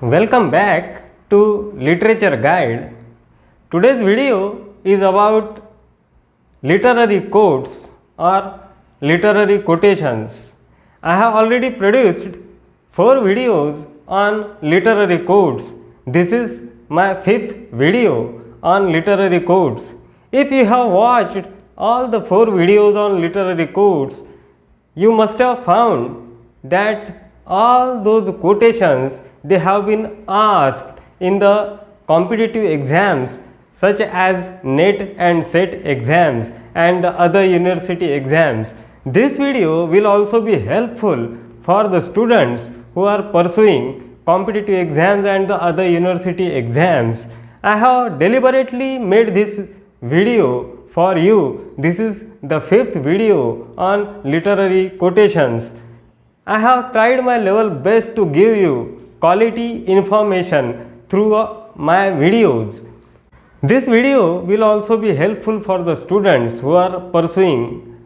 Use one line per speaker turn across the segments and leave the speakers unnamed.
Welcome back to Literature Guide. Today's video is about literary quotes or literary quotations. I have already produced 4 videos on literary quotes. This is my 5th video on literary quotes. If you have watched all the 4 videos on literary quotes, you must have found that all those quotations they have been asked in the competitive exams such as NET and SET exams and other university exams. This video will also be helpful for the students who are pursuing competitive exams and the other university exams. I have deliberately made this video for you. This is the 5th video on literary quotations. I have tried my level best to give you quality information through my videos. This video will also be helpful for the students who are pursuing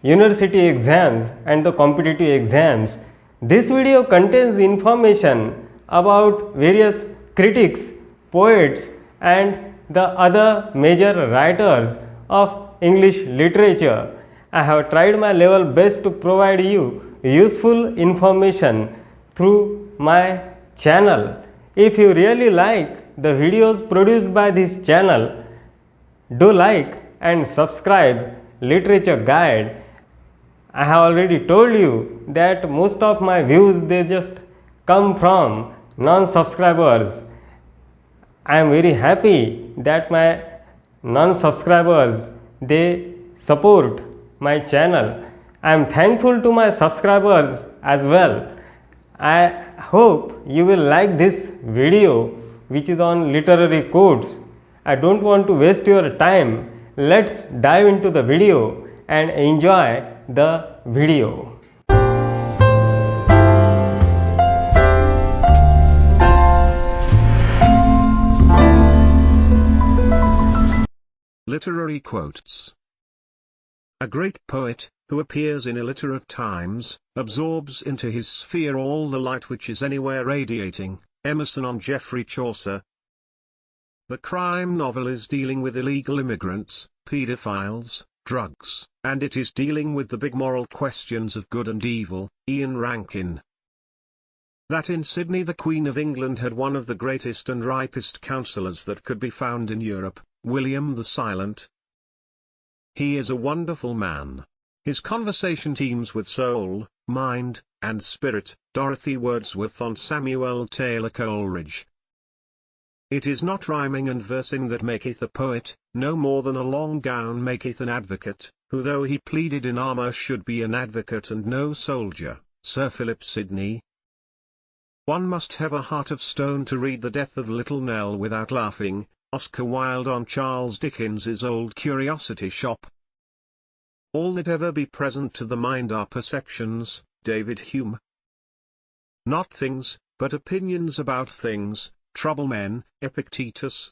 university exams and the competitive exams. This video contains information about various critics, poets and the other major writers of English literature. I have tried my level best to provide you useful information through my channel. If you really like the videos produced by this channel, do like and subscribe Literature Guide. I have already told you that most of my views they just come from non-subscribers. I am very happy that my non-subscribers they support my channel. I am thankful to my subscribers as well. I hope you will like this video which is on literary quotes. I don't want to waste your time. Let's dive into the video and enjoy the video.
Literary quotes. A great poet, who appears in illiterate times, absorbs into his sphere all the light which is anywhere radiating. Emerson on Geoffrey Chaucer. The crime novel is dealing with illegal immigrants, pedophiles, drugs, and it is dealing with the big moral questions of good and evil. Ian Rankin. That in Sydney the Queen of England had one of the greatest and ripest counsellors that could be found in Europe, William the Silent. He is a wonderful man. His conversation teems with soul, mind, and spirit. Dorothy Wordsworth on Samuel Taylor Coleridge. It is not rhyming and versing that maketh a poet, no more than a long gown maketh an advocate, who though he pleaded in armour should be an advocate and no soldier. Sir Philip Sidney. One must have a heart of stone to read The Death of Little Nell without laughing. Oscar Wilde on Charles Dickens's Old Curiosity Shop. All that ever be present to the mind are perceptions. David Hume. Not things, but opinions about things, trouble men. Epictetus.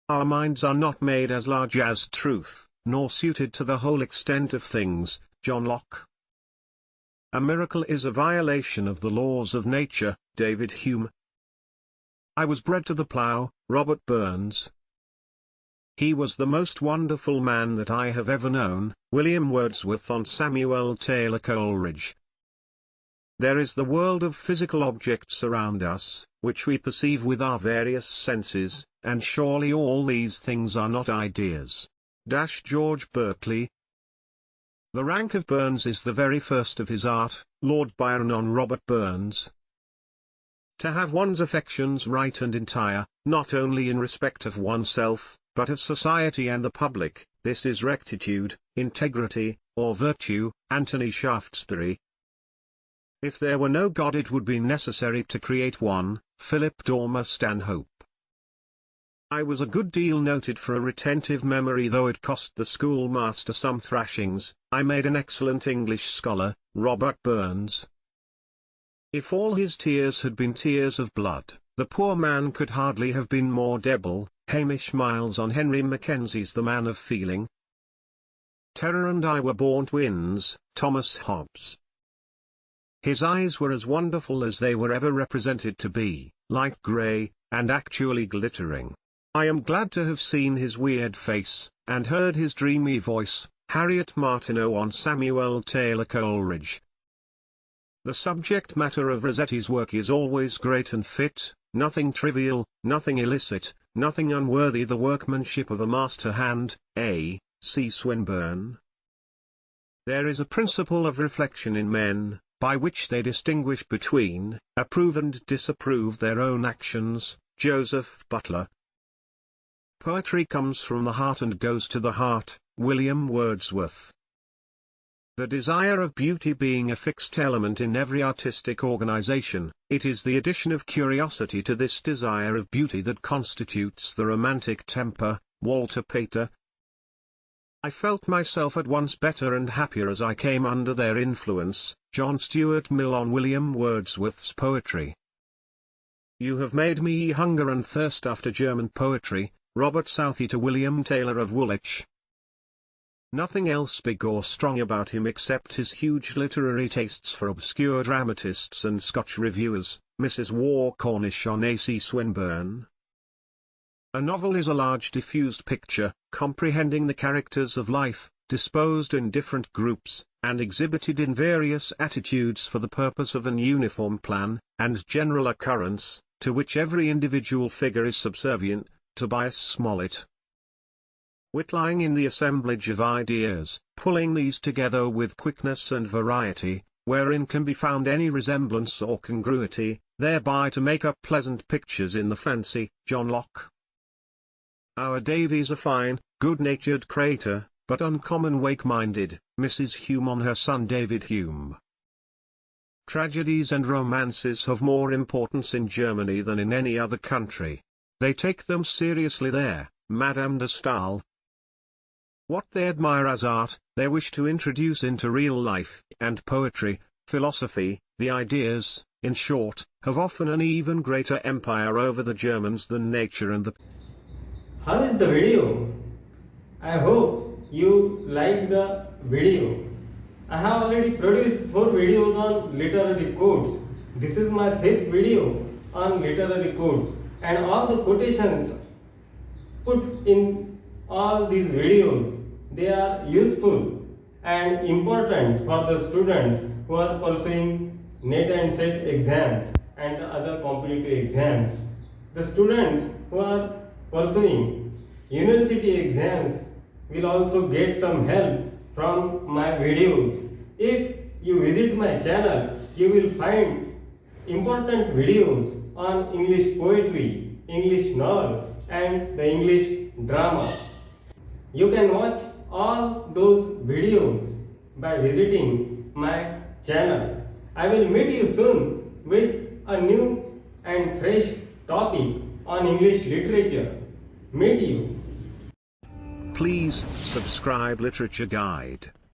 Our minds are not made as large as truth, nor suited to the whole extent of things. John Locke. A miracle is a violation of the laws of nature. David Hume. I was bred to the plough. Robert Burns. He was the most wonderful man that I have ever known. William Wordsworth on Samuel Taylor Coleridge. There is the world of physical objects around us, which we perceive with our various senses, and surely all these things are not ideas. George Berkeley. The rank of Burns is the very first of his art. Lord Byron on Robert Burns. To have one's affections right and entire, not only in respect of oneself, but of society and the public, this is rectitude, integrity, or virtue. Anthony Shaftesbury. If there were no God it would be necessary to create one. Philip Dormer Stanhope. I was a good deal noted for a retentive memory, though it cost the schoolmaster some thrashings. I made an excellent English scholar. Robert Burns. If all his tears had been tears of blood, the poor man could hardly have been more debil. Hamish Miles on Henry Mackenzie's The Man of Feeling. Terror and I were born twins. Thomas Hobbes. His eyes were as wonderful as they were ever represented to be, light grey, and actually glittering. I am glad to have seen his weird face, and heard his dreamy voice, Harriet Martineau on Samuel Taylor Coleridge. The subject matter of Rossetti's work is always great and fit, nothing trivial, nothing illicit, nothing unworthy the workmanship of a master hand. A. C. Swinburne. There is a principle of reflection in men, by which they distinguish between, approve and disapprove their own actions. Joseph Butler. Poetry comes from the heart and goes to the heart. William Wordsworth. The desire of beauty being a fixed element in every artistic organization, it is the addition of curiosity to this desire of beauty that constitutes the romantic temper. Walter Pater. I felt myself at once better and happier as I came under their influence. John Stuart Mill on William Wordsworth's poetry. You have made me hunger and thirst after German poetry. Robert Southey to William Taylor of Woolwich. Nothing else big or strong about him except his huge literary tastes for obscure dramatists and Scotch reviewers. Mrs. War Cornish on A. C. Swinburne. A novel is a large diffused picture, comprehending the characters of life, disposed in different groups, and exhibited in various attitudes for the purpose of an uniform plan, and general occurrence, to which every individual figure is subservient. Tobias Smollett. Wit lying in the assemblage of ideas, pulling these together with quickness and variety, wherein can be found any resemblance or congruity, thereby to make up pleasant pictures in the fancy. John Locke. Our Davy's a fine, good-natured creature, but uncommon wake-minded. Mrs. Hume on her son David Hume. Tragedies and romances have more importance in Germany than in any other country. They take them seriously there. Madame de Stael. What they admire as art, they wish to introduce into real life, and poetry, philosophy, the ideas, in short, have often an even greater empire over the Germans than nature and the...
How is the video? I hope you like the video. I have already produced 4 videos on literary quotes. This is my 5th video on literary quotes, and all the quotations put in all these videos, they are useful and important for the students who are pursuing NET and SET exams and other competitive exams. The students who are pursuing university exams will also get some help from my videos. If you visit my channel, you will find important videos on English poetry, English novel, and the English drama. You can watch all those videos by visiting my channel. I will meet you soon with a new and fresh topic on English literature. Meet you.
Please subscribe Literature Guide.